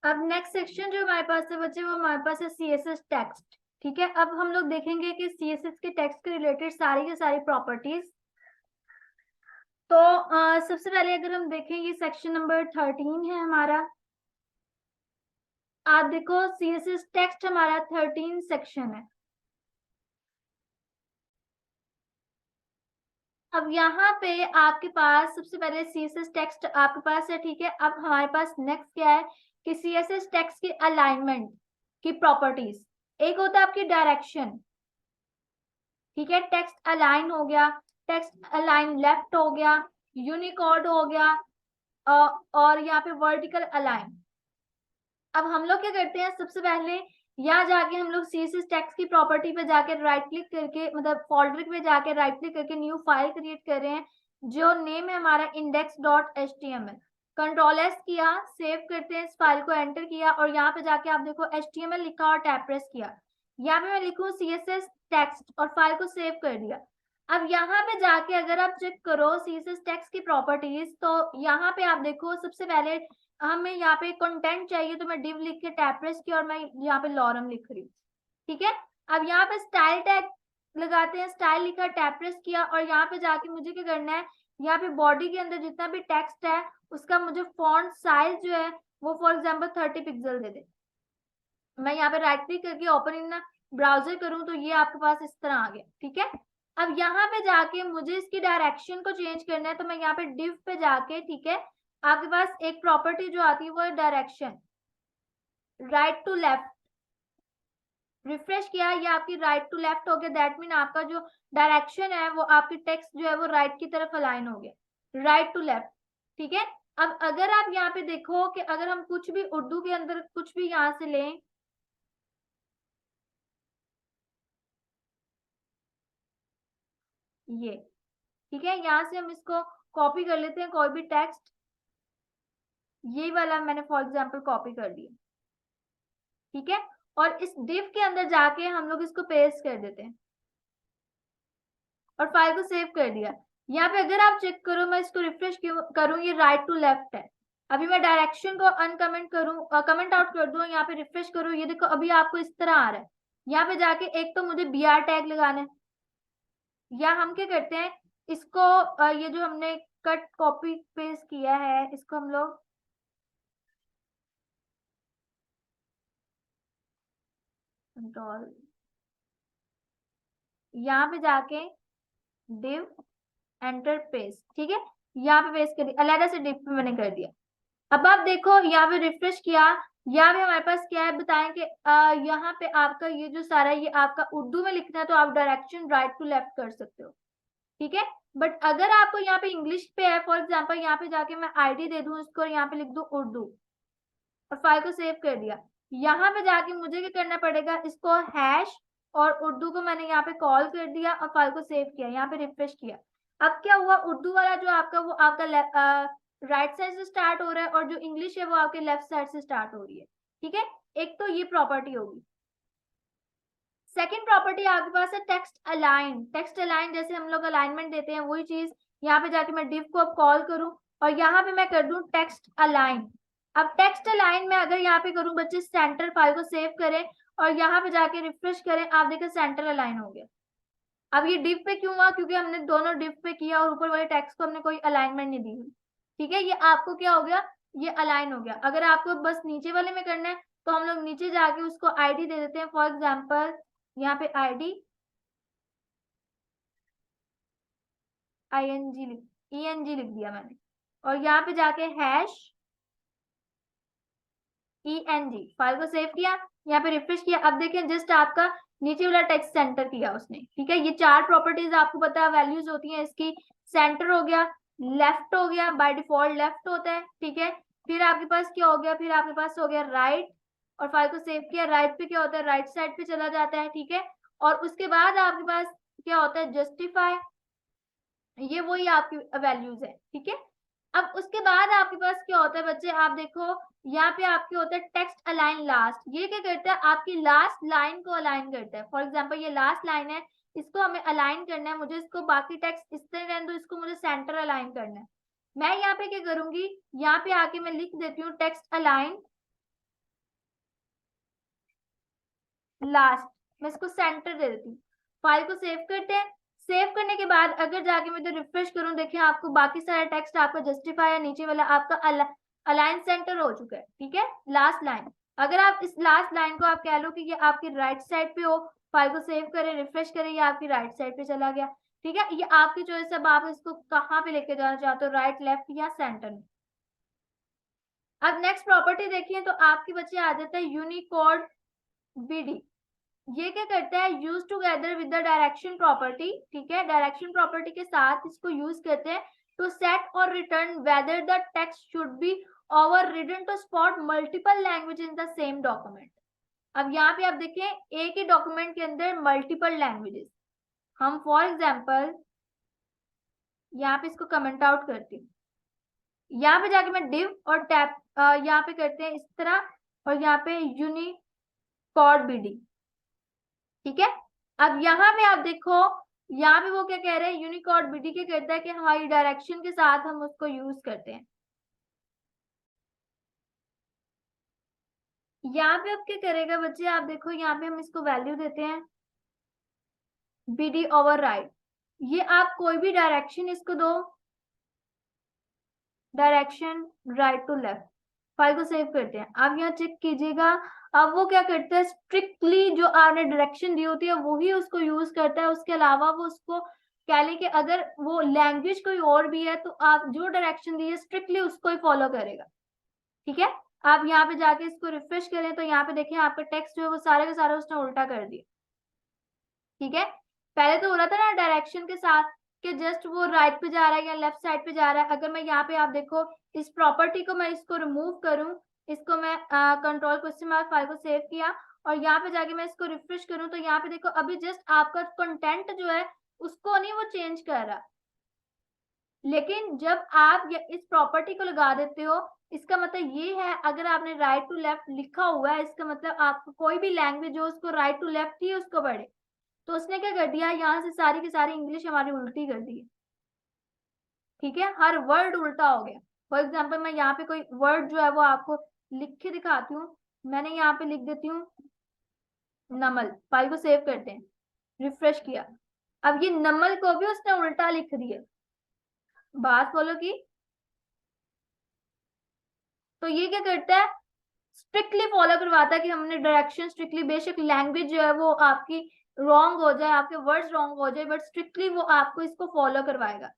अब next section जो हमारे पास है बच्चे, वो हमारे पास है सीएसएस टेक्स्ट। ठीक है, अब हम लोग देखेंगे कि सीएसएस के टेक्स्ट के रिलेटेड सारी की सारी प्रॉपर्टीज। तो सबसे पहले अगर हम देखें, ये सेक्शन नंबर 13 है हमारा। आप देखो सीएसएस टेक्स्ट हमारा 13 सेक्शन है। अब यहाँ पे आपके पास सबसे पहले सीएसएस टेक्स्ट आपके पास है। ठीक है, अब हमारे पास नेक्स्ट क्या है कि सीएसएस टेक्स्ट की अलाइनमेंट की प्रॉपर्टीज। एक होता है आपकी डायरेक्शन। ठीक है, टेक्स्ट अलाइन हो गया, टेक्स्ट अलाइन लेफ्ट हो गया, यूनिकोड हो गया, और यहाँ पे वर्टिकल अलाइन। अब हम लोग क्या करते हैं, सबसे पहले यहाँ जाके हम लोग सीएसएस टेक्स्ट की प्रॉपर्टी पे जाके राइट क्लिक करके, मतलब फोल्डर पे जाके राइट क्लिक करके न्यू फाइल क्रिएट कर रहे हैं, जो नेम है हमारा index.html। कंट्रोल एस किया, सेव करते हैं, इस फाइल को एंटर किया और यहाँ पे जाके आप देखो HTML लिखा और टैब प्रेस किया। यहाँ पे मैं लिखूं सीएसएस टेक्स्ट और फाइल को सेव कर दिया। अब यहाँ पे जाके अगर आप चेक करो सीएसएस टेक्स्ट की प्रॉपर्टीज, तो यहाँ पे आप देखो सबसे पहले हमें यहाँ पे कंटेंट चाहिए, तो मैं div लिख के टैब प्रेस किया और मैं यहाँ पे लॉरम लिख रही हूँ। ठीक है, अब यहाँ पे स्टाइल टैग लगाते हैं, स्टाइल लिखा, टैब प्रेस किया और यहाँ पे जाके मुझे क्या करना है, यहाँ पे बॉडी के अंदर जितना भी टेक्स्ट है उसका मुझे फॉन्ट साइज जो है वो फॉर एग्जाम्पल 30 पिक्सल दे दे। मैं यहाँ पे राइट क्लिक करके ओपन इन ब्राउजर करूं तो ये आपके पास इस तरह आ गया। ठीक है, अब यहाँ पे जाके मुझे इसकी डायरेक्शन को चेंज करना है, तो मैं यहाँ पे div पे जाके, ठीक है, आपके पास एक प्रॉपर्टी जो आती है वो है direction, right to left. Refresh किया, ये आपकी राइट टू लेफ्ट हो गया। दैट मीन आपका जो डायरेक्शन है वो आपकी टेक्स्ट जो है वो राइट की तरफ अलाइन हो गया, राइट टू लेफ्ट। ठीक है, अब अगर आप यहाँ पे देखो कि अगर हम कुछ भी उर्दू के अंदर कुछ भी यहाँ से लें, ये ठीक है, यहाँ से हम इसको कॉपी कर लेते हैं, कोई भी टेक्स्ट, ये वाला मैंने फॉर एग्जांपल कॉपी कर दिया। ठीक है, और इस div के अंदर जाके हम लोग इसको पेस्ट कर देते हैं और फाइल को सेव कर दिया। यहाँ पे अगर आप चेक करो, मैं इसको रिफ्रेश करूं, ये राइट टू लेफ्ट है। अभी मैं डायरेक्शन को अनकमेंट करूं, कमेंट आउट कर दूं, यहाँ पे रिफ्रेश करूं, ये देखो अभी आपको इस तरह आ रहा है। यहाँ पे जाके एक तो मुझे br टैग लगाना है, या हम क्या करते हैं इसको, ये जो हमने कट कॉपी पेस्ट किया है इसको हम लोग कंट्रोल, यहाँ पे जाके div एंटर पेस्ट। ठीक है, यहाँ पे पेस्ट कर दिया, अलग से div पे मैंने कर दिया। अब आप देखो यहाँ पे रिफ्रेश किया, यहाँ पे हमारे पास क्या है बताएं कि यहाँ पे आपका ये जो सारा ये आपका उर्दू में लिखना है, तो आप डायरेक्शन राइट टू लेफ्ट कर सकते हो। ठीक है, बट अगर आपको यहाँ पे इंग्लिश पे है, फॉर एग्जांपल यहाँ पे जाके मैं आईडी दे दूं इसको और यहाँ पे लिख दूं उर्दू और फाइल को सेव कर दिया। यहाँ पे जाके मुझे क्या करना पड़ेगा, इसको हैश और उर्दू को मैंने यहाँ पे कॉल कर दिया और फाइल को सेव किया, यहाँ पे रिफ्रेश किया। अब क्या हुआ, उर्दू वाला जो आपका वो आपका राइट साइड से स्टार्ट हो रहा है और जो इंग्लिश है वो आपके लेफ्ट साइड से स्टार्ट हो रही है। ठीक है, एक तो ये प्रॉपर्टी होगी। सेकेंड प्रॉपर्टी आपके पास है टेक्स्ट अलाइन। टेक्स्ट अलाइन जैसे हम लोग अलाइनमेंट देते हैं वही चीज, यहाँ पे जाके मैं div को अब कॉल करूं और यहाँ पे मैं कर दूं टेक्स्ट अलाइन। अब टेक्स्ट अलाइन में अगर यहाँ पे करूं बच्चे सेंटर, फाइल को सेव करें और यहाँ पे जाके रिफ्रेश करें, आप देखें सेंटर अलाइन हो गया। अब ये div पे क्यों हुआ, क्योंकि हमने दोनों div पे किया और ऊपर वाले टेक्स्ट को हमने कोई अलाइनमेंट नहीं दी हुई। ठीक है, ये आपको क्या हो गया, ये अलाइन हो गया। अगर आपको बस नीचे वाले में करना है तो हम लोग नीचे जाके उसको आईडी दे देते हैं, फॉर एग्जाम्पल यहाँ पे आईडी ENG लिख दिया मैंने और यहाँ पे जाके हैश ENG, फाइल को सेव किया, यहाँ पे रिफ्रेश किया। अब देखें जस्ट आपका नीचे वाला टेक्स्ट सेंटर किया उसने। ठीक है, ये चार प्रॉपर्टीज आपको पता है वैल्यूज होती हैं इसकी। सेंटर हो गया, लेफ्ट हो गया, बाय डिफॉल्ट लेफ्ट होता है। ठीक है, फिर आपके पास क्या हो गया, फिर आपके पास हो गया राइट और फाइल को सेव किया। राइट पे क्या होता है, राइट साइड पे चला जाता है। ठीक है, और उसके बाद आपके पास क्या होता है, जस्टिफाई, ये वही आपकी वैल्यूज है। ठीक है, अब उसके बाद आपके पास क्या होता है बच्चे, आप देखो यहाँ पे आपके होता है टेक्स्ट अलाइन लास्ट। ये क्या करता है, आपकी लास्ट लाइन को अलाइन करता है। फॉर एग्जांपल ये लास्ट लाइन है, इसको हमें अलाइन करना है, मुझे इसको बाकी टेक्स्ट इस तरह रहने दो, इसको मुझे सेंटर अलाइन करना है। मैं यहाँ पे क्या करूंगी, यहाँ पे आके मैं लिख देती हूँ टेक्स्ट अलाइन लास्ट, मैं इसको सेंटर दे देती हूँ। फाइल को सेव करते हैं। सेव करने के बाद अगर जाके मैं इधर रिफ्रेश करूं, देखिए आपको बाकी सारा टेक्स्ट आपका जस्टिफाई है, नीचे वाला आपका अलाइन सेंटर हो चुका है। ठीक है, लास्ट लाइन। अगर आप इस लास्ट लाइन को आप कह लो कि ये आपकी राइट साइड पे हो, फाइल को सेव करें, रिफ्रेश करें, ये आपकी राइट साइड पे चला गया। ठीक है, ये आपकी चॉइस है, अब आप इसको कहाँ पे लेके जाना चाहते हो, राइट, लेफ्ट या सेंटर में। अब नेक्स्ट प्रॉपर्टी देखिए तो आपके बच्चे आ जाता है यूनिकोड बीडी। ये क्या करता है, use together with the direction property. ठीक है, डायरेक्शन प्रॉपर्टी के साथ इसको यूज करते हैं to set or return whether the text should be overridden to spot multiple language in the same document. अब यहाँ पे आप देखें, एक ही डॉक्यूमेंट के अंदर मल्टीपल लैंग्वेजेस। हम फॉर एग्जाम्पल यहाँ पे इसको कमेंट आउट करती हूँ, यहाँ पे जाके मैं डिव और टैप यहाँ पे करते हैं इस तरह, और यहाँ पे यूनिकोड बीडी। ठीक है, अब यहाँ पे आप देखो, यहाँ पे वो क्या कह रहे हैं, यूनिकोड बीडी क्या कहता है कि हमारी डायरेक्शन के साथ हम उसको यूज करते हैं। यहाँ पे अब क्या करेगा बच्चे, आप देखो यहाँ पे हम इसको वैल्यू देते हैं बीडी ओवर राइट। ये आप कोई भी डायरेक्शन इसको दो, direction right to left. File को सेव करते हैं। अब यहाँ चेक कीजिएगा, अब वो क्या करता है, स्ट्रिक्टली जो आपने डायरेक्शन दी होती है वही उसको यूज करता है। उसके अलावा वो उसको कह लें कि अगर वो लैंग्वेज कोई और भी है तो आप जो डायरेक्शन दी है स्ट्रिक्टली उसको ही फॉलो करेगा। ठीक है, आप यहाँ पे जाके इसको रिफ्रेश करें तो यहाँ पे देखें आपका टेक्स्ट जो है वो सारे का सारा उसने उल्टा कर दिया। ठीक है, पहले तो हो रहा था ना डायरेक्शन के साथ कि जस्ट वो राइट पे जा रहा है या लेफ्ट साइड पे जा रहा है। अगर मैं यहाँ पे आप देखो इस प्रॉपर्टी को मैं इसको रिमूव करूं, इसको मैं कंट्रोल क्वेश्चन मार्क फाइल को सेव किया और यहाँ पे जाके मैं इसको रिफ्रेश करूं तो यहाँ पे देखो अभी जस्ट आपका कंटेंट जो है उसको नहीं वो चेंज कर रहा। लेकिन जब आप इस प्रॉपर्टी को लगा देते हो, इसका मतलब ये है अगर आपने राइट टू लेफ्ट लिखा हुआ है, इसका मतलब आपको कोई भी लैंग्वेज हो उसको राइट टू लेफ्ट ही उसको पढ़े। तो उसने क्या कर दिया, यहाँ से सारी की सारी इंग्लिश हमारी उल्टी कर दी। ठीक है, हर वर्ड उल्टा हो गया। फॉर एग्जाम्पल मैं यहाँ पे कोई वर्ड जो है वो आपको लिख के दिखाती हूँ। मैंने यहाँ पे लिख देती हूँ नमल, फाइल को सेव करते हैं, रिफ्रेश किया। अब ये नमल को भी उसने उल्टा लिख दिया। बात फॉलो की, तो ये क्या करता है, स्ट्रिक्टली फॉलो करवाता है कि हमने डायरेक्शन स्ट्रिक्टली, बेशक लैंग्वेज जो है वो आपकी रॉन्ग हो जाए, आपके वर्ड्स रॉन्ग हो जाए, बट स्ट्रिक्टली वो आपको इसको फॉलो करवाएगा।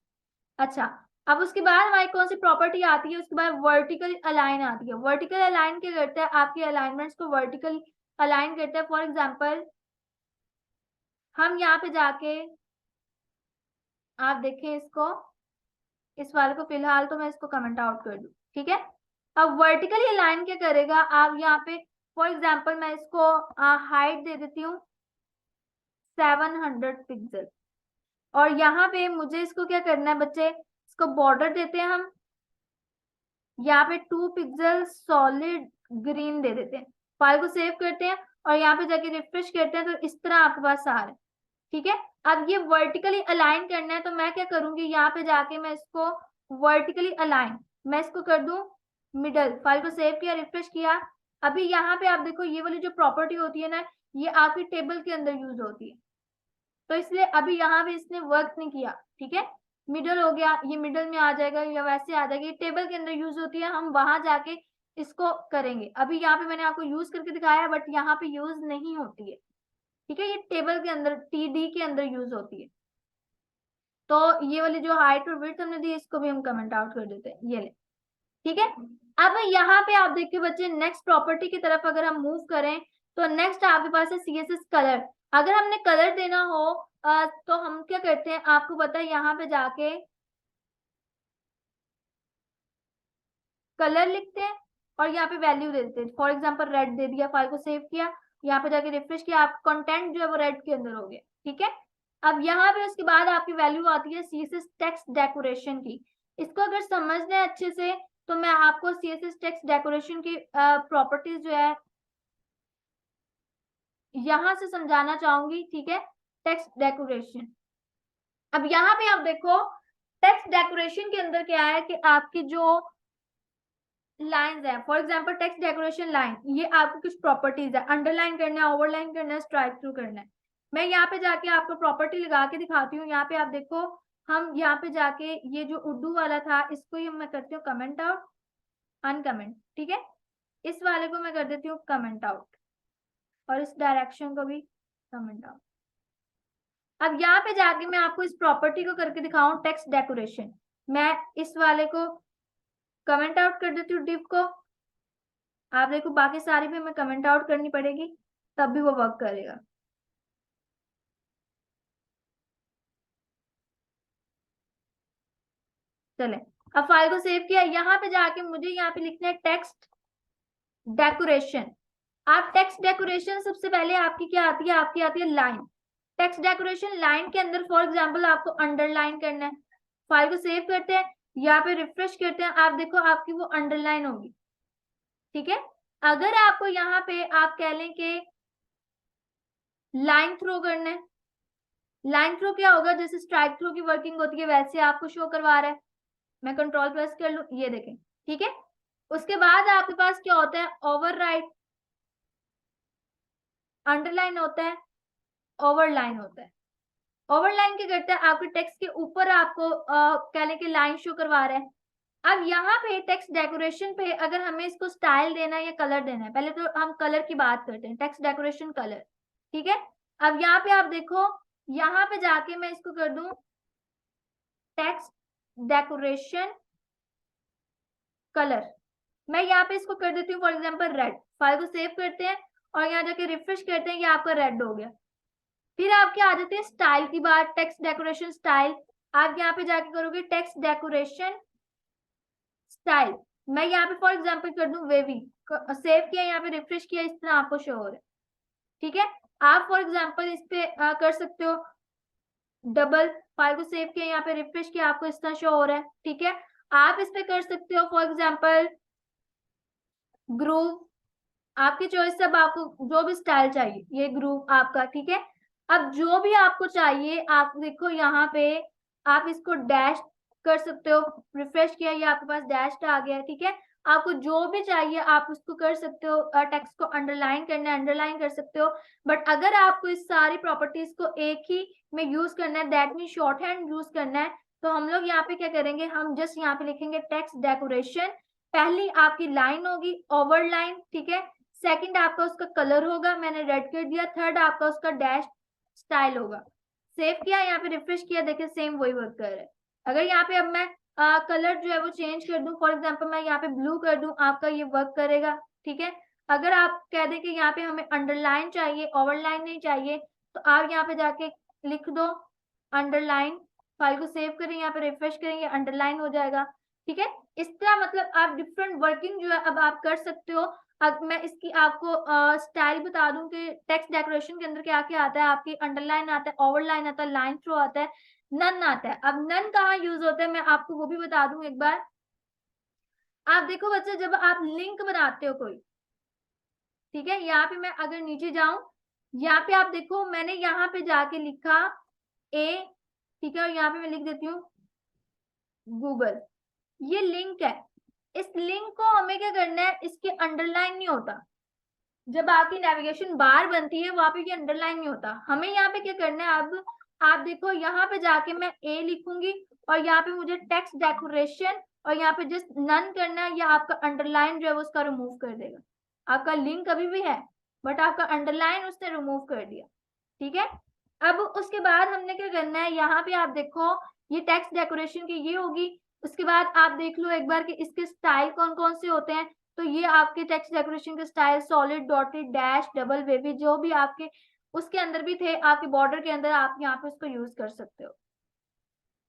अच्छा, अब उसके बाद हमारी कौन सी प्रॉपर्टी आती है, उसके बाद वर्टिकल अलाइन आती है। वर्टिकल अलाइन क्या करता है, आपके अलाइनमेंट्स को वर्टिकल अलाइन करता है। फॉर एग्जांपल हम यहाँ पे जाके आप देखें इसको, इस वाले को फिलहाल तो मैं इसको कमेंट आउट कर दूं। ठीक है, अब वर्टिकली अलाइन क्या करेगा, आप यहाँ पे फॉर एग्जांपल मैं इसको हाइट दे देती हूँ 700 पिक्सल, और यहाँ पे मुझे इसको क्या करना है बच्चे, इसको बॉर्डर देते हैं हम, यहाँ पे 2 पिक्सल सॉलिड ग्रीन दे देते हैं। फाइल को सेव करते हैं और यहाँ पे जाके रिफ्रेश करते हैं तो इस तरह आपके पास आ रहा है। ठीक है, अब ये वर्टिकली अलाइन करना है तो मैं क्या करूंगी, यहाँ पे जाके मैं इसको वर्टिकली अलाइन, मैं इसको कर दूं मिडल। फाइल को सेव किया, रिफ्रेश किया। अभी यहाँ पे आप देखो ये वाली जो प्रॉपर्टी होती है ना, ये आपकी टेबल के अंदर यूज होती है, तो इसलिए अभी यहाँ पे इसने वर्क नहीं किया। ठीक है, मिडल हो गया, ये मिडल में आ जाएगा या वैसे आ जाएगा, ये टेबल के अंदर यूज होती है, हम वहां जाके इसको करेंगे। अभी यहाँ पे मैंने आपको यूज करके दिखाया बट यहाँ पे यूज नहीं होती है। ठीक है, ये टेबल के अंदर टीडी के अंदर यूज होती है। तो ये वाली जो हाइट और विड्थ हमने दी इसको भी हम कमेंट आउट कर देते हैं, ये ले। ठीक है, अब यहाँ पे आप देखिए बच्चे नेक्स्ट प्रॉपर्टी की तरफ अगर हम मूव करें तो नेक्स्ट आपके पास है सीएसएस कलर। अगर हमने कलर देना हो तो हम क्या करते हैं, आपको पता है यहाँ पे जाके कलर लिखते हैं और यहाँ पे वैल्यू दे देते हैं। फॉर एग्जाम्पल रेड दे दिया, फाइल को सेव किया, यहाँ पे जाके रिफ्रेश किया, आप कंटेंट जो है वो रेड के अंदर हो गया। ठीक है, अब यहाँ पे उसके बाद आपकी वैल्यू आती है सीएसएस टेक्स्ट डेकोरेशन की। इसको अगर समझना है अच्छे से तो मैं आपको सीएसएस टेक्स्ट डेकोरेशन की प्रॉपर्टीज जो है यहां से समझाना चाहूंगी। ठीक है, टेक्स्ट डेकोरेशन, अब यहाँ पे आप देखो टेक्स्ट डेकोरेशन के अंदर क्या है कि आपकी जो लाइंस है, for example text decoration line, ये आपको कुछ प्रॉपर्टीज है, अंडरलाइन करना है, ओवरलाइन करना है, स्ट्राइक थ्रू करना है। मैं यहाँ पे जाके आपको प्रॉपर्टी लगा के दिखाती हूँ। यहाँ पे आप देखो, हम यहाँ पे जाके ये जो उर्दू वाला था इसको ही मैं करती हूँ कमेंट आउट, अनकमेंट, ठीक है। इस वाले को मैं कर देती हूँ कमेंट आउट, और इस डायरेक्शन को भी कमेंट आउट। अब यहाँ पे जाके मैं आपको इस प्रॉपर्टी को करके दिखाऊं, टेक्स्ट डेकोरेशन, मैं इस वाले को कमेंट आउट कर देती हूँ डिव को। आप देखो बाकी सारी भी हमें कमेंट आउट करनी पड़ेगी, तब भी वो वर्क करेगा। चले, अब फाइल को सेव किया, यहाँ पे जाके मुझे यहाँ पे लिखना है टेक्स्ट डेकोरेशन। आप टेक्स्ट डेकोरेशन सबसे पहले आपकी क्या आती है, आपकी आती है लाइन। टेक्स्ट डेकोरेशन लाइन के अंदर फॉर एग्जाम्पल आपको अंडरलाइन करना है। फाइल को सेव करते हैं, यहाँ पे रिफ्रेश करते हैं, आप देखो आपकी वो अंडरलाइन होगी, ठीक है। अगर आपको यहाँ पे आप कह लें कि लाइन थ्रो करना है, लाइन थ्रो क्या होगा, जैसे स्ट्राइक थ्रो की वर्किंग होती है वैसे आपको शो करवा रहा है। मैं कंट्रोल प्रेस कर लूं, ये देखें, ठीक है। उसके बाद आपके पास क्या होता है, ओवरराइट, अंडरलाइन होता है, ओवरलाइन होता है। ओवरलाइन क्या करता है, आपके टेक्स्ट के ऊपर आपको कहने की लाइन शो करवा रहा है। अब यहाँ पे टेक्स्ट डेकोरेशन पे अगर हमें इसको स्टाइल देना है या कलर देना है, पहले तो हम कलर की बात करते हैं, टेक्स्ट डेकोरेशन कलर, ठीक है। अब यहाँ पे आप देखो, यहाँ पे जाके मैं इसको कर दूं टेक्स्ट डेकोरेशन कलर, मैं यहाँ पे इसको कर देती हूँ फॉर एग्जाम्पल रेड। फाइल को सेव करते हैं और यहाँ जाके रिफ्रेश करते हैं, ये आपका रेड हो गया। फिर आपके आ जाते हैं स्टाइल की बात, टेक्स्ट डेकोरेशन स्टाइल। आप यहाँ पे जाके करोगे टेक्स्ट डेकोरेशन स्टाइल, मैं यहाँ पे फॉर एग्जाम्पल कर दूं वेवी, सेव किया, यहाँ पे रिफ्रेश किया, इस तरह आपको शो हो रहा है, ठीक है। आप फॉर एग्जाम्पल इस पे कर सकते हो डबल, फाइल को सेव किया, यहाँ पे रिफ्रेश किया, आपको इस तरह शो हो रहा है, ठीक है। आप इस पे कर सकते हो फॉर एग्जाम्पल ग्रूव, आपकी चॉइस से, अब आपको जो भी स्टाइल चाहिए, ये ग्रुप आपका, ठीक है। अब जो भी आपको चाहिए, आप देखो यहाँ पे आप इसको डैश कर सकते हो, रिफ्रेश किया, ये आपके पास डैश आ गया, ठीक है। आपको जो भी चाहिए आप उसको कर सकते हो, टेक्स्ट को अंडरलाइन करना है अंडरलाइन कर सकते हो। बट अगर आपको इस सारी प्रॉपर्टीज को एक ही में यूज करना है, that mean short hand use करना है, तो हम लोग यहाँ पे क्या करेंगे, हम जस्ट यहाँ पे लिखेंगे टेक्स्ट डेकोरेशन। पहली आपकी लाइन होगी ओवरलाइन, ठीक है। सेकंड आपका उसका कलर होगा, मैंने रेड कर दिया। थर्ड आपका उसका डैश स्टाइल होगा। सेव किया, यहाँ पे रिफ्रेश किया, देखिए सेम वही वर्क कर रहा है। अगर यहाँ पे अब मैं कलर जो है वो चेंज कर दूं, फॉर एग्जांपल मैं यहाँ पे ब्लू कर दूं, आपका ये वर्क करेगा, ठीक है। अगर आप कह दें कि यहाँ पे हमें अंडरलाइन चाहिए, ओवरलाइन नहीं चाहिए, तो आप यहाँ पे जाके लिख दो अंडरलाइन, फाइल को सेव करें, यहाँ पे रिफ्रेश करेंगे, अंडरलाइन हो जाएगा, ठीक है। इस तरह मतलब आप डिफरेंट वर्किंग जो है अब आप कर सकते हो। अब मैं इसकी आपको स्टाइल बता दूं कि टेक्स्ट डेकोरेशन के अंदर क्या क्या आता है, आपकी अंडरलाइन आता है, ओवरलाइन आता है, लाइन थ्रो आता है, नन आता है। अब नन कहाँ यूज होता है मैं आपको वो भी बता दूं एक बार। आप देखो बच्चे, जब आप लिंक बनाते हो कोई, ठीक है, यहाँ पे मैं अगर नीचे जाऊं, यहाँ पे आप देखो मैंने यहाँ पे जाके लिखा ए, ठीक है, और यहाँ पे मैं लिख देती हूँ गूगल, ये लिंक है। इस लिंक को हमें क्या करना है, इसके अंडरलाइन नहीं होता, जब आपकी नेविगेशन बार बनती है वहां पे ये अंडरलाइन नहीं होता, हमें यहाँ पे क्या करना है। अब आप देखो यहाँ पे जाके मैं ए लिखूंगी और यहाँ पे मुझे टेक्स्ट डेकोरेशन और यहाँ पे जस्ट नन करना है, या आपका अंडरलाइन जो है उसका रिमूव कर देगा। आपका लिंक अभी भी है बट आपका अंडरलाइन उसने रिमूव कर दिया, ठीक है। अब उसके बाद हमने क्या करना है, यहाँ पे आप देखो ये टेक्स्ट डेकोरेशन की ये होगी। उसके बाद आप देख लो एक बार कि इसके स्टाइल कौन कौन से होते हैं। तो ये आपके टेक्स्ट डेकोरेशन के style solid, dotted, dash, double, wavy, जो भी आपके उसके अंदर भी थे, आपके बॉर्डर के अंदर आप यहाँ पे उसको यूज कर सकते हो,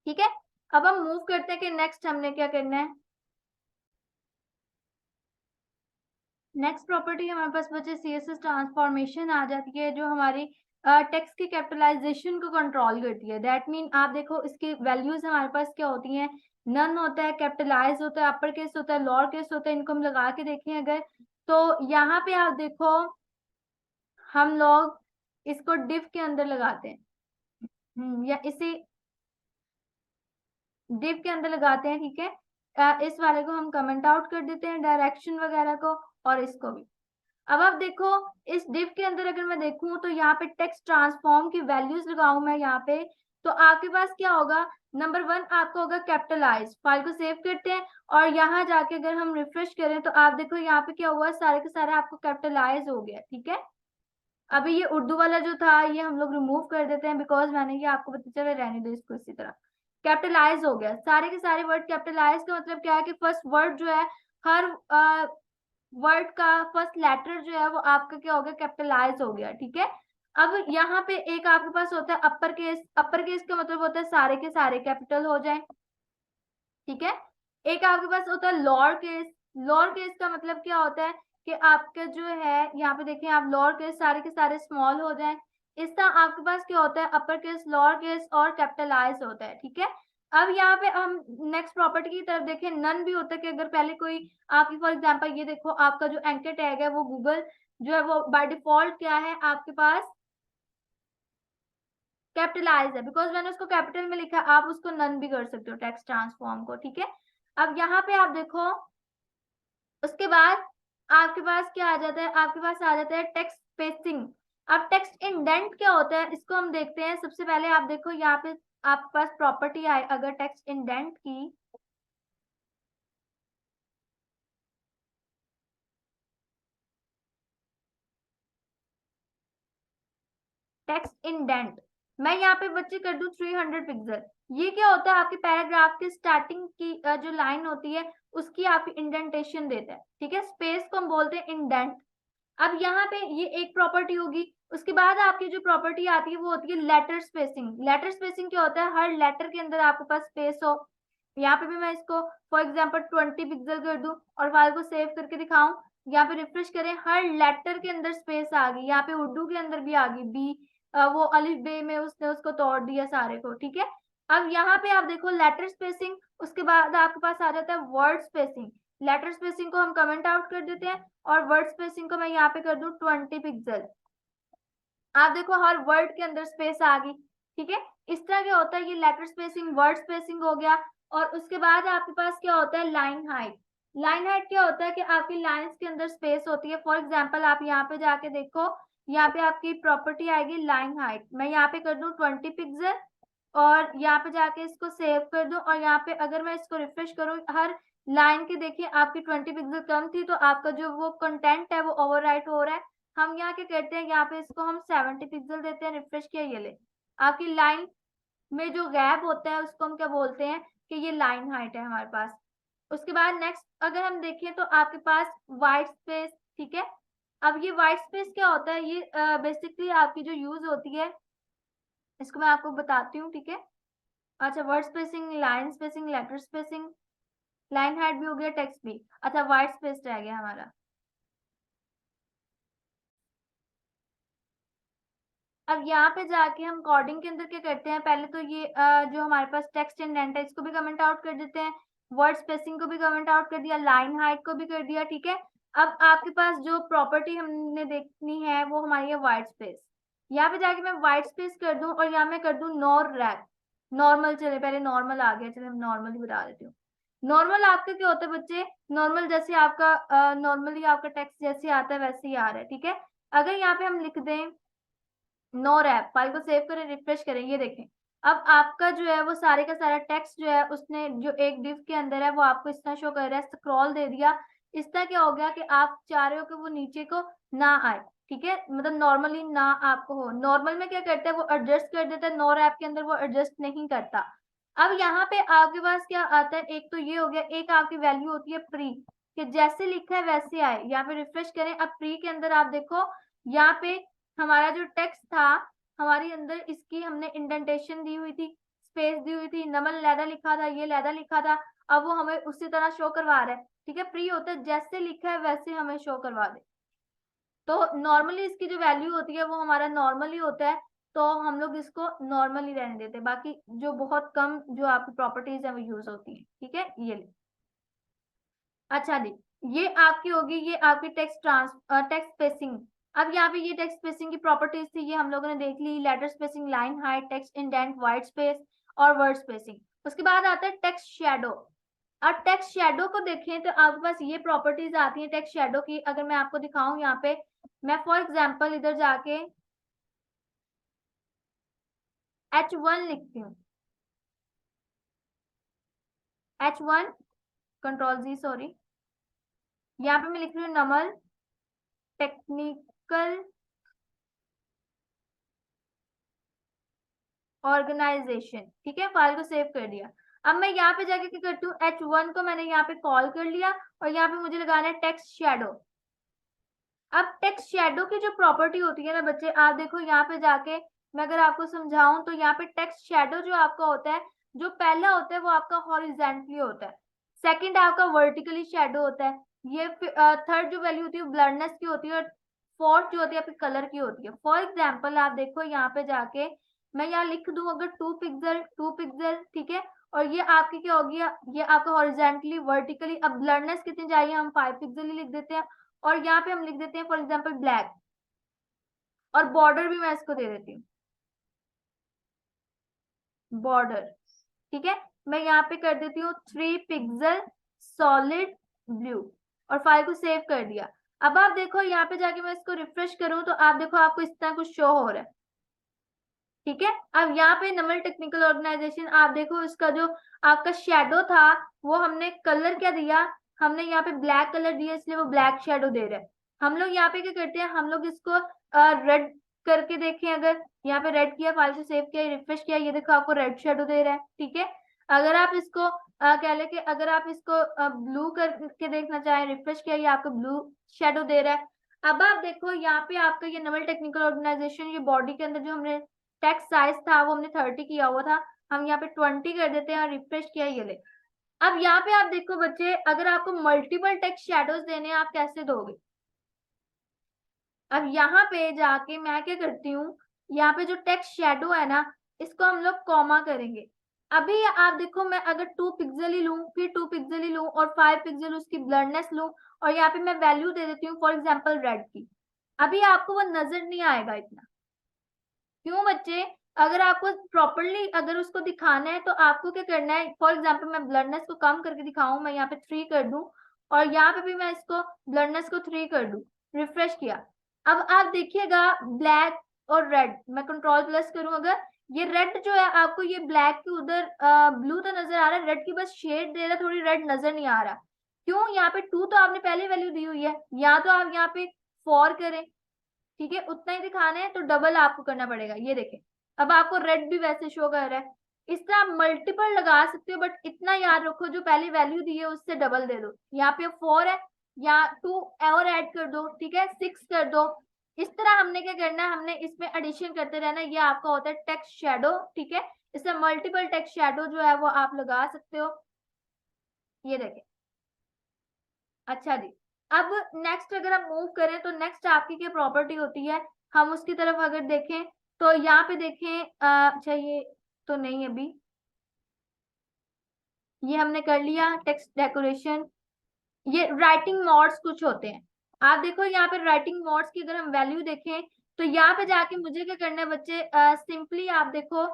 ठीक है। अब हम मूव करते हैं कि नेक्स्ट हमने क्या करना है। नेक्स्ट प्रॉपर्टी हमारे पास बचे सीएसएस ट्रांसफॉर्मेशन आ जाती है, जो हमारी टेक्स्ट की कैपिटलाइजेशन को कंट्रोल करती है। दैट मीन आप देखो इसकी वैल्यूज हमारे पास क्या होती हैं, नन होता है, कैपिटलाइज होता है, अपर केस होता है, लोअर केस होता है। इनको हम लगा के देखें अगर, तो यहाँ पे आप देखो हम लोग इसको डिव के अंदर लगाते हैं, या इसे डिव के अंदर लगाते हैं, ठीक है। इस वाले को हम कमेंट आउट कर देते हैं, डायरेक्शन वगैरह को, और इसको भी। अब आप देखो इस div के अंदर अगर मैं देखूं तो यहाँ पे टेक्स्ट ट्रांसफॉर्म की वैल्यूज लगाऊं मैं यहाँ पे, तो आपके पास क्या होगा, नंबर 1 आपका होगा कैपिटलाइज। फाइल को सेव करते हैं और यहाँ जाके अगर हम रिफ्रेश करें तो आप देखो यहाँ पे क्या हुआ, सारे के सारे आपको कैपिटलाइज हो गया, ठीक है। अभी ये उर्दू वाला जो था ये हम लोग रिमूव कर देते हैं, बिकॉज मैंने ये आपको पता चले, रहने दो इसको इसी तरह। कैपिटलाइज हो गया, सारे के सारे वर्ड कैपिटलाइज का मतलब क्या है कि फर्स्ट वर्ड जो है, हर वर्ड का फर्स्ट लेटर जो है वो आपका क्या हो गया, कैपिटलाइज हो गया, ठीक है। अब यहाँ पे एक आपके पास होता है अपर केस। अपर केस का मतलब होता है सारे के सारे कैपिटल हो जाए, ठीक है। एक आपके पास होता है लोअर केस। लोअर केस का मतलब क्या होता है कि आपका जो है यहाँ पे देखिए आप, लोअर केस सारे के सारे स्मॉल हो जाए। इस तरह आपके पास क्या होता है, अपर केस, लोअर केस और कैपिटलाइज होता है, ठीक है। अब यहाँ पे हम नेक्स्ट प्रॉपर्टी की तरफ देखें, नन भी होता है कि अगर पहले कोई आपकी, फॉर एग्जांपल ये देखो आपका जो एंकर टैग है वो गूगल जो है वो बाय डिफॉल्ट क्या है आपके पास, कैपिटलाइज है, बिकॉज मैंने उसको कैपिटल में लिखा। आप उसको नन भी कर सकते हो टेक्स्ट ट्रांसफॉर्म को, ठीक है। अब यहाँ पे आप देखो उसके बाद आपके पास क्या आ जाता है, आपके पास आ जाता है टेक्स्ट स्पेसिंग। अब टेक्स्ट इंडेंट क्या होता है इसको हम देखते हैं। सबसे पहले आप देखो यहाँ पे आपके पास प्रॉपर्टी आए अगर टेक्स्ट इंडेंट की, टेक्स्ट इंडेंट मैं यहाँ पे बच्चे कर दूं 300 पिक्सल। ये क्या होता है, आपके पैराग्राफ के स्टार्टिंग की जो लाइन होती है उसकी आपकी इंडेंटेशन देता है, ठीक है। स्पेस को हम बोलते हैं इंडेंट। अब यहाँ पे ये एक प्रॉपर्टी होगी। उसके बाद आपकी जो प्रॉपर्टी आती है वो होती है लेटर स्पेसिंग। लेटर स्पेसिंग क्या होता है, हर लेटर के अंदर आपके पास स्पेस हो। यहाँ पे भी मैं इसको फॉर एग्जांपल 20 पिक्सल कर दूं और फाइल को सेव करके दिखाऊं, यहाँ पे रिफ्रेश करें, हर लेटर के अंदर स्पेस आ गई। यहाँ पे उर्दू के अंदर भी आ गई बी, वो अलिफ बे में उसने उसको तोड़ दिया सारे को, ठीक है। अब यहाँ पे आप देखो लेटर स्पेसिंग, उसके बाद आपके पास आ जाता है वर्ड स्पेसिंग। लेटर स्पेसिंग को हम कमेंट आउट कर देते हैं और वर्ड स्पेसिंग को मैं यहाँ पे कर दूं 20 पिक्सल। आप देखो हर वर्ड के अंदर स्पेस आ गई, ठीक है। इस तरह क्या होता है, ये लेटर स्पेसिंग, वर्ड स्पेसिंग हो गया। और उसके बाद आपके पास क्या होता है, लाइन हाइट। लाइन हाइट क्या होता है कि आपकी लाइंस के अंदर स्पेस होती है। फॉर एग्जांपल आप यहाँ पे जाके देखो, यहाँ पे आपकी प्रॉपर्टी आएगी लाइन हाइट। मैं यहाँ पे कर दूं 20 पिक्सल और यहाँ पे जाके इसको सेव कर दूं और यहाँ पे अगर मैं इसको रिफ्रेश करूं, हर लाइन के देखिए आपकी 20 पिक्सल कम थी तो आपका जो वो कंटेंट है वो ओवरराइट हो रहा है। हम यहाँ क्या करते हैं, यहाँ पे इसको हम 70 पिक्सल देते हैं, रिफ्रेश किया, ये ले आपकी लाइन में जो गैप होता है उसको हम क्या बोलते हैं कि ये लाइन हाइट है हमारे पास। उसके बाद नेक्स्ट अगर हम देखें तो आपके पास व्हाइट स्पेस, ठीक है। अब ये व्हाइट स्पेस क्या होता है, ये बेसिकली आपकी जो यूज होती है इसको मैं आपको बताती हूँ, ठीक है। अच्छा, word spacing, line spacing, letter spacing, line height भी हो गया, टेक्स्ट भी। अच्छा, व्हाइट स्पेस रह गया हमारा। अब यहाँ पे जाके हम कोडिंग के अंदर क्या करते हैं, पहले तो ये जो हमारे पास टेक्स्ट इंडेंट है इसको भी कमेंट आउट कर देते हैं, वर्ड स्पेसिंग को भी कमेंट आउट कर दिया, लाइन हाइट को भी कर दिया, ठीक है। अब आपके पास जो प्रॉपर्टी हमने देखनी है वो हमारी है व्हाइट स्पेस। यहाँ पे जाके मैं व्हाइट स्पेस कर दूं और यहाँ मैं कर दूं नॉर रैप नॉर्मल। चले पहले नॉर्मल आ गया, चले हम नॉर्मल ही बता देती हूँ। नॉर्मल आपका क्या होता है बच्चे, नॉर्मल जैसे आपका नॉर्मली आपका टेक्स्ट जैसे आता है वैसे ही आ रहा है, ठीक है। अगर यहाँ पे हम लिख दें नो रैप, फाइल को सेव करें, रिफ्रेश करें, ये देखें अब आपका जो है वो सारे का सारा टेक्स्ट जो है उसने जो एक डिव के अंदर है वो आपको इस तरह शो कर रहा है, स्क्रॉल दे दिया। इस तरह क्या हो गया कि आप चाह रहे हो कि वो नीचे को ना आए, ठीक है, मतलब नॉर्मली ना आपको हो। नॉर्मल में क्या करता है वो एडजस्ट कर देता है, नॉर ऐप के अंदर वो एडजस्ट नहीं करता। अब यहाँ पे आपके पास क्या आता है, एक तो ये हो गया, एक आपकी वैल्यू होती है प्री, कि जैसे लिखा है वैसे आए। यहाँ पे रिफ्रेश करें, अब प्री के अंदर आप देखो यहाँ पे हमारा जो टेक्स्ट था हमारी अंदर इसकी हमने इंडेंटेशन दी हुई थी, स्पेस दी हुई थी, नमन लैदा लिखा था, ये लैदा लिखा था, अब वो हमें उसी तरह शो करवा रहा है, ठीक है। प्री होता है जैसे लिखा है वैसे हमें शो करवा दे। तो नॉर्मली इसकी जो वैल्यू होती है वो हमारा नॉर्मली होता है, तो हम लोग इसको नॉर्मली रहने देते हैं, बाकी जो बहुत कम जो आपकी प्रॉपर्टीज है वो यूज होती है, ठीक है। ये ले, अच्छा जी, ये आपकी होगी, ये आपकी टेक्स्ट स्पेसिंग। अब यहाँ पे ये टेक्स्ट स्पेसिंग की प्रॉपर्टीज थी, ये हम लोगों ने देख ली, letter spacing, line height, text indent, white space और वर्ड स्पेसिंग। उसके बाद आता है टेक्स्ट शैडो। और टेक्स्ट शेडो को देखें तो आपके पास ये प्रॉपर्टीज आती है टेक्स्ट शेडो की। अगर मैं आपको दिखाऊं यहाँ पे, मैं फॉर एग्जांपल इधर जाके H1 लिखती हूँ, H1 कंट्रोल जी सॉरी, यहाँ पे मैं लिख रही हूँ नमल टेक्निकल ऑर्गेनाइजेशन, ठीक है, फाइल को सेव कर दिया। अब मैं यहाँ पे जाके क्या करती हूँ, H1 को मैंने यहाँ पे कॉल कर लिया और यहाँ पे मुझे लगाना है टेक्स्ट शेडो। अब टेक्स्ट शेडो की जो प्रॉपर्टी होती है ना बच्चे, आप देखो यहाँ पे जाके मैं अगर आपको समझाऊं तो यहाँ पे टेक्स्ट शेडो जो आपका होता है, जो पहला होता है वो आपका हॉरिजेंटली होता है, सेकंड आपका वर्टिकली शेडो होता है, ये थर्ड जो वैल्यू होती है ब्लरनेस की होती है, और फोर्थ जो होती है आपकी कलर की होती है। फॉर एग्जाम्पल आप देखो यहाँ पे जाके मैं यहाँ लिख दूं अगर 2 पिक्सल, ठीक है, और ये आपकी क्या होगी, ये आपका हॉरिजेंटली वर्टिकली। अब ब्लरनेस कितनी चाहिए, हम 5 पिक्सल ही लिख देते हैं, और यहाँ पे हम लिख देते हैं फॉर एग्जाम्पल ब्लैक, और बॉर्डर भी मैं इसको दे देती हूँ बॉर्डर, ठीक है, मैं यहाँ पे कर देती हूँ 3 पिक्सल सॉलिड ब्लू, और फाइल को सेव कर दिया। अब आप देखो यहाँ पे जाके मैं इसको रिफ्रेश करूं तो आप देखो आपको इस तरह कुछ शो हो रहा है, ठीक है। अब यहाँ पे नमल टेक्निकल ऑर्गेनाइजेशन आप देखो, इसका जो आपका शेडो था वो हमने कलर क्या दिया, हमने यहाँ पे ब्लैक कलर दिया, इसलिए वो ब्लैक शेडो दे रहा है। हम लोग यहाँ पे क्या करते हैं, हम लोग इसको रेड करके देखें, अगर यहाँ पे रेड किया, फाइल से सेव किया, रिफ्रेश किया, ये देखो आपको रेड शेडो दे रहा है, ठीक है। अगर आप इसको कह ले कि अगर आप इसको ब्लू करके देखना चाहें, रिफ्रेश किया, ये आपको ब्लू शेडो दे रहा है। अब आप देखो यहाँ पे आपका ये नवल टेक्निकल ऑर्गेनाइजेशन, ये बॉडी के अंदर जो हमने टेक्स्ट साइज था वो हमने 30 किया हुआ था, हम यहाँ पे 20 कर देते हैं और रिफ्रेश किया, ये ले। अब यहाँ पे आप देखो बच्चे, अगर आपको मल्टीपल टेक्स्ट शेडोज देने हैं आप कैसे दोगे। अब यहाँ पे जाके मैं क्या करती हूँ, यहाँ पे जो टेक्स्ट शेडो है ना, इसको हम लोग कॉमा करेंगे। अभी आप देखो, मैं अगर 2 पिक्सल ही लूं, फिर 2 पिक्सल ही लूं, और 5 पिक्सल उसकी ब्लरनेस लूं, और यहाँ पे मैं वैल्यू दे देती हूँ फॉर एग्जाम्पल रेड की, अभी आपको वो नजर नहीं आएगा इतना। क्यों बच्चे, अगर आपको प्रॉपरली अगर उसको दिखाना है तो आपको क्या करना है, फॉर एग्जाम्पल मैं ब्लरनेस को कम करके दिखाऊं, मैं यहाँ पे 3 कर दूं, और यहाँ पे भी मैं इसको ब्लरनेस को 3 कर दूं, रिफ्रेश किया। अब आप देखिएगा ब्लैक और रेड, मैं कंट्रोल प्लस करूं, अगर ये रेड जो है आपको ये ब्लैक के उधर ब्लू तो नजर आ रहा है, रेड की बस शेड दे रहा है, थोड़ी रेड नजर नहीं आ रहा। क्यों, यहाँ पे 2 तो आपने पहले वैल्यू दी हुई है, या तो आप यहाँ पे 4 करें, ठीक है, उतना ही दिखाना है तो डबल आपको करना पड़ेगा। ये देखें, अब आपको रेड भी वैसे शो कर रहा है। इस तरह आप मल्टीपल लगा सकते हो, बट इतना याद रखो जो पहली वैल्यू दी है उससे डबल दे दो। यहाँ पे 4 है, या 2 और ऐड कर दो, ठीक है, 6 कर दो। इस तरह हमने क्या करना है, हमने इसमें एडिशन करते रहना। ये आपका होता है टेक्स्ट शेडो, ठीक है, इससे मल्टीपल टेक्स्ट शेडो जो है वो आप लगा सकते हो। ये देखें, अच्छा जी। अब नेक्स्ट अगर हम मूव करें तो नेक्स्ट आपकी क्या प्रॉपर्टी होती है, हम उसकी तरफ अगर देखें तो यहाँ पे देखें, अच्छा ये तो नहीं, अभी ये हमने कर लिया टेक्स्ट डेकोरेशन। ये राइटिंग मोड्स कुछ होते हैं, आप देखो यहाँ पे राइटिंग मोड्स की अगर हम वैल्यू देखें तो यहाँ पे जाके मुझे क्या करना है बच्चे, सिंपली आप देखो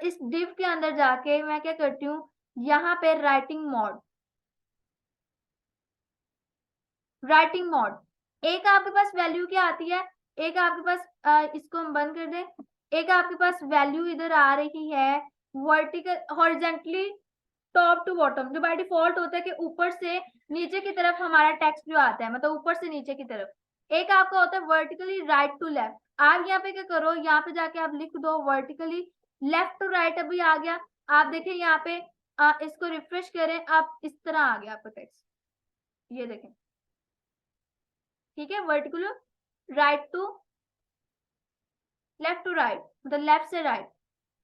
इस डिव के अंदर जाके मैं क्या करती हूँ, यहाँ पे राइटिंग मोड, एक आपके पास वैल्यू क्या आती है, एक आपके पास इसको हम बंद कर दें, एक आपके पास वैल्यू इधर आ रही है vertical horizontally top to bottom, जो बाय डिफॉल्ट होता है कि ऊपर से नीचे की तरफ हमारा टेक्स्ट जो आता है, मतलब ऊपर से नीचे की तरफ। एक आपका होता है वर्टिकली राइट टू लेफ्ट, आप यहाँ पे क्या करो, यहाँ पे जाके आप लिख दो वर्टिकली लेफ्ट टू राइट, अभी आ गया। आप देखें यहाँ पे इसको रिफ्रेश करें, आप इस तरह आ गया आपका टेक्स्ट, ये देखें, ठीक है, vertical right to left to right, मतलब लेफ्ट से राइट।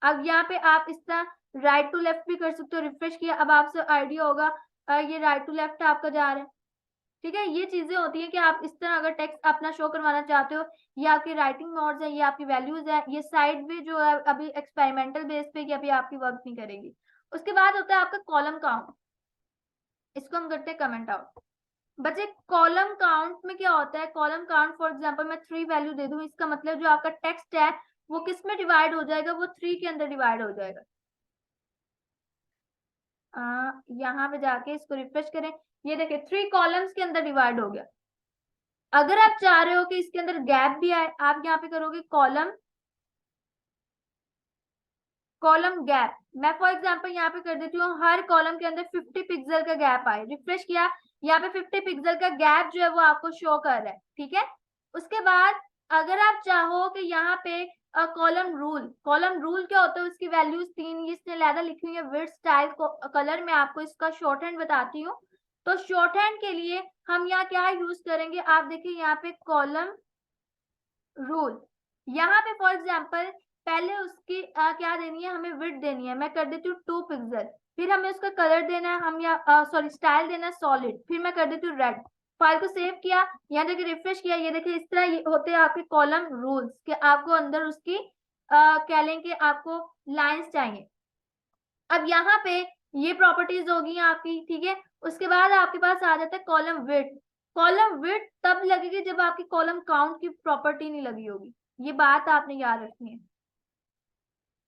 अब यहाँ पे आप इस तरह राइट टू लेफ्ट भी कर सकते हो, रिफ्रेश किया, अब आपसे आइडिया होगा ये राइट टू लेफ्ट आपका जा रहा है, ठीक है। ये चीजें होती है कि आप इस तरह अगर टेक्स्ट अपना शो करवाना चाहते हो, ये आपकी राइटिंग मोड्स है, ये आपकी वैल्यूज है, ये साइड भी जो है अभी एक्सपेरिमेंटल बेस पे कि अभी आपकी वर्क नहीं करेगी। उसके बाद होता है आपका कॉलम काउंट, इसको हम करते हैं कमेंट आउट। बच्चे कॉलम काउंट में क्या होता है, कॉलम काउंट फॉर एग्जांपल मैं 3 वैल्यू दे दूं, इसका मतलब जो आपका टेक्स्ट है वो किस में डिवाइड हो जाएगा, वो 3 के अंदर डिवाइड हो जाएगा। यहाँ पे जाके इसको रिफ्रेश करें, ये देखिए 3 कॉलम्स के अंदर डिवाइड हो गया। अगर आप चाह रहे हो कि इसके अंदर गैप भी आए, आप यहाँ पे करोगे कॉलम गैप। मैं फॉर एग्जांपल यहाँ पे कर देती हूँ हर कॉलम के अंदर 50 पिक्सल का गैप आए, रिफ्रेश किया, यहाँ पे 50 पिक्सल का गैप जो है वो आपको शो कर रहा है, ठीक है। उसके बाद अगर आप चाहो कि यहाँ पे कॉलम रूल क्या होता है, उसकी वैल्यूज 3 इसने ज्यादा लिखी हुई है, विड्थ, स्टाइल, कलर में आपको इसका शॉर्ट हैंड बताती हूँ। तो शॉर्ट हैंड के लिए हम यहाँ क्या यूज करेंगे, आप देखिए यहाँ पे कॉलम रूल, यहाँ पे फॉर एग्जाम्पल पहले उसकी क्या देनी है, हमें विड्थ देनी है, मैं कर देती हूँ 2 पिक्सल, फिर हमें उसका कलर देना है, हम या सॉरी स्टाइल देना है सॉलिड, फिर मैं कर देती हूँ रेड। फाइल को सेव किया, यहाँ देखिए रिफ्रेश किया, ये देखिए इस तरह ये होते हैं आपके कॉलम रूल्स के, आपको अंदर उसकी क्या लेंगे, आपको लाइंस चाहिए। अब यहाँ पे ये प्रॉपर्टीज होगी आपकी, ठीक है। उसके बाद आपके पास आ जाता है कॉलम विड्थ। कॉलम विड्थ तब लगेगी जब आपकी कॉलम काउंट की प्रॉपर्टी नहीं लगी होगी, ये बात आपने याद रखनी है।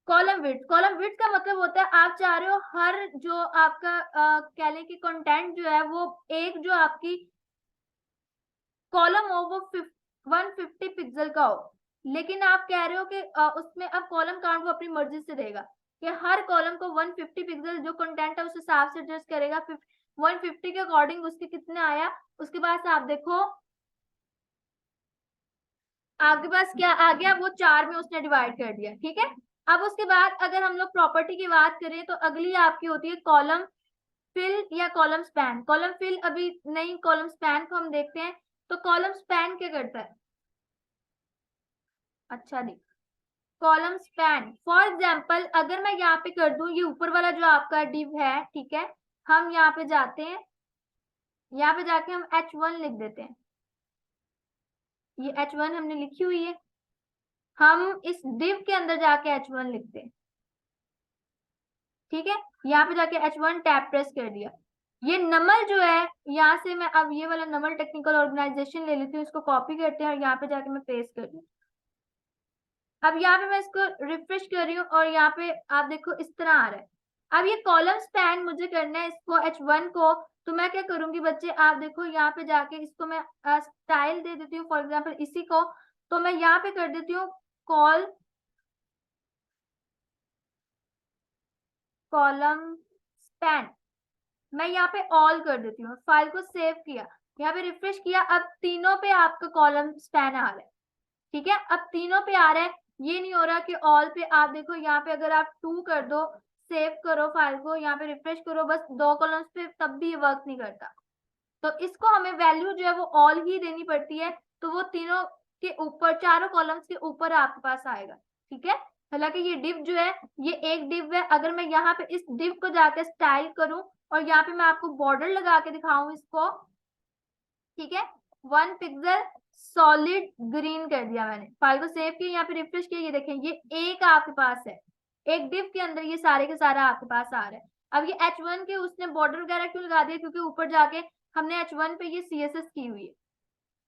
कॉलम विड्थ का मतलब होता है आप चाह रहे हो हर जो आपका कह लें कि कंटेंट जो है वो एक जो आपकी कॉलम हो वो 150 पिक्सल का हो, लेकिन आप कह रहे हो कि उसमें अब कॉलम काउंट वो अपनी मर्जी से देगा कि हर कॉलम को 150 पिक्सल जो कंटेंट है उस हिसाब से एडजस्ट करेगा, 150 के अकॉर्डिंग उसके कितने आया। उसके बाद आप देखो आपके पास क्या आ गया, वो 4 में उसने डिवाइड कर दिया, ठीक है। अब उसके बाद अगर हम लोग प्रॉपर्टी की बात करें तो अगली आपकी होती है कॉलम फिल या कॉलम स्पैन। कॉलम फिल अभी नहीं, कॉलम स्पैन को हम देखते हैं। तो कॉलम स्पैन क्या करता है, अच्छा नहीं, कॉलम स्पैन फॉर एग्जाम्पल अगर मैं यहाँ पे कर दूं, ये ऊपर वाला जो आपका डिव है, ठीक है, हम यहाँ पे जाते हैं, यहाँ पे जाके हम H1 लिख देते हैं, ये H1 हमने लिखी हुई है, हम इस डिव के अंदर जाके H1 लिखते हैं, ठीक है। यहाँ पे जाके H1 टैब प्रेस कर दिया। ये नमल जो है, यहाँ से मैं अब ये वाला नमल टेक्निकल ऑर्गेनाइजेशन ले लेती हूँ, इसको कॉपी करते हैं और यहाँ पे जाके मैं पेस्ट कर दूँ। अब यहाँ पे मैं इसको रिफ्रेश कर रही हूँ और यहाँ पे आप देखो इस तरह आ रहा है। अब ये कॉलम स्पैन मुझे करना है इसको H1 को, तो मैं क्या करूंगी बच्चे, आप देखो यहाँ पे जाके इसको मैं स्टाइल दे देती हूँ फॉर एग्जाम्पल इसी को, तो मैं यहाँ पे कर देती हूँ कॉलम स्पैन, मैं यहाँ पे ऑल कर देती हूँ, फाइल को सेव किया, यहाँ पे रिफ्रेश किया, अब तीनों पे आपका कॉलम स्पैन आ रहा है, ठीक है। अब तीनों पे आ रहा है, ये नहीं हो रहा कि ऑल पे। आप देखो यहाँ पे अगर आप 2 कर दो, सेव करो फाइल को, यहाँ पे रिफ्रेश करो, बस 2 कॉलम्स पे, तब भी ये वर्क नहीं करता। तो इसको हमें वैल्यू जो है वो ऑल ही देनी पड़ती है, तो वो तीनों के ऊपर, चारों कॉलम्स के ऊपर आपके पास आएगा, ठीक है। हालांकि ये डिव जो है ये एक डिव है, अगर मैं यहाँ पे इस डिव को जाकर स्टाइल करूं और यहाँ पे मैं आपको बॉर्डर लगा के दिखाऊं इसको, ठीक है, 1 पिक्सल सॉलिड ग्रीन कर दिया मैंने, फाइल को सेव किया, यहाँ पे रिफ्रेश किया, ये देखें ये एक आपके पास है, एक डिव के अंदर ये सारे के सारा आपके पास आ रहा है। अब ये H1 के उसने बॉर्डर वगैरह क्यों लगा दिया, क्योंकि ऊपर जाके हमने H1 पे ये CSS की हुई है,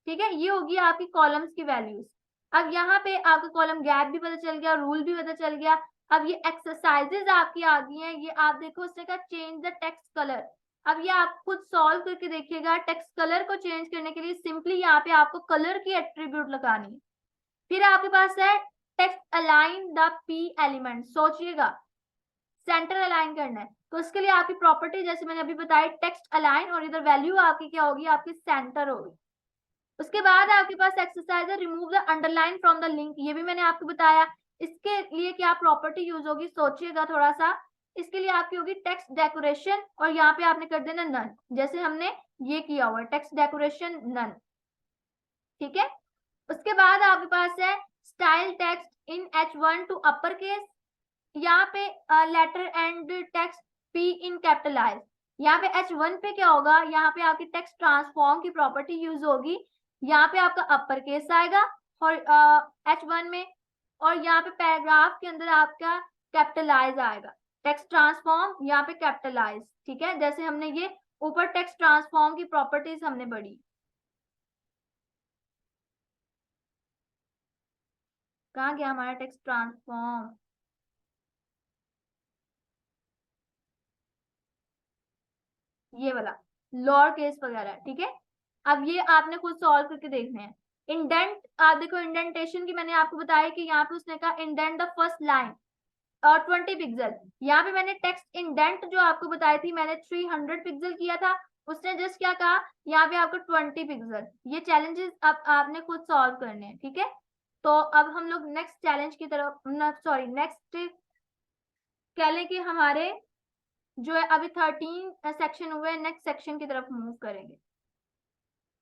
ठीक है। ये होगी आपकी कॉलम्स की वैल्यूज। अब यहाँ पे आपको कॉलम गैप भी पता चल गया, रूल भी पता चल गया। अब ये एक्सरसाइजेज आपकी आ गई हैं, ये आप देखो उसने कहा चेंज द टेक्स्ट कलर। अब ये आप खुद सॉल्व करके देखिएगा, टेक्स्ट कलर को चेंज करने के लिए सिंपली यहाँ पे आपको कलर की एट्रीब्यूट लगानी है। फिर आपके पास है text align the P element, सोचिएगा सेंटर अलाइन करना है, तो इसके लिए आपकी प्रॉपर्टी जैसे मैंने अभी बताई टेक्स्ट अलाइन, और इधर वैल्यू आपकी क्या होगी, आपकी सेंटर होगी। उसके बाद आपके पास एक्सरसाइज है remove the underline from the link, ये भी मैंने आपको बताया। इसके लिए क्या प्रॉपर्टी यूज होगी, सोचिएगा थोड़ा सा। इसके लिए आपकी होगी टेक्स्ट डेकोरेशन, और यहाँ पे आपने कर देना नन, जैसे हमने ये किया हुआ टेक्स्ट डेकोरेशन नन, ठीक है। उसके बाद आपके पास है style text in H1 to upper case, यहाँ पे letter and text P in capitalise. यहाँ पे H1 पे क्या होगा, यहाँ पे आपकी टेक्स्ट ट्रांसफॉर्म की प्रॉपर्टी यूज होगी, यहाँ पे आपका अपर केस आएगा और H1 में, और यहाँ पे पैराग्राफ के अंदर आपका कैपिटलाइज आएगा, टेक्स्ट ट्रांसफॉर्म यहाँ पे कैपिटलाइज, ठीक है। जैसे हमने ये ऊपर टेक्स्ट ट्रांसफॉर्म की प्रॉपर्टीज हमने पढ़ी। कहाँ गया हमारा टेक्स्ट ट्रांसफॉर्म, ये वाला लोअर केस वगैरह, ठीक है। अब ये आपने खुद सॉल्व करके देखने हैं। इंडेंट, आप देखो इंडेंटेशन की मैंने आपको बताया कि यहाँ पे उसने कहा इंडेंट द फर्स्ट लाइन और 20 पिक्सल। यहाँ पे मैंने टेक्स्ट इंडेंट जो आपको बताई थी मैंने 300 पिक्सल किया था, उसने जस्ट क्या कहा यहाँ पे आपको 20 पिक्सल। ये चैलेंजेस अब आपने खुद सॉल्व करने हैं, ठीक है। तो अब हम लोग नेक्स्ट चैलेंज की तरफ, सॉरी नेक्स्ट कह लें कि हमारे जो है अभी 13 सेक्शन हुए, नेक्स्ट सेक्शन की तरफ मूव करेंगे।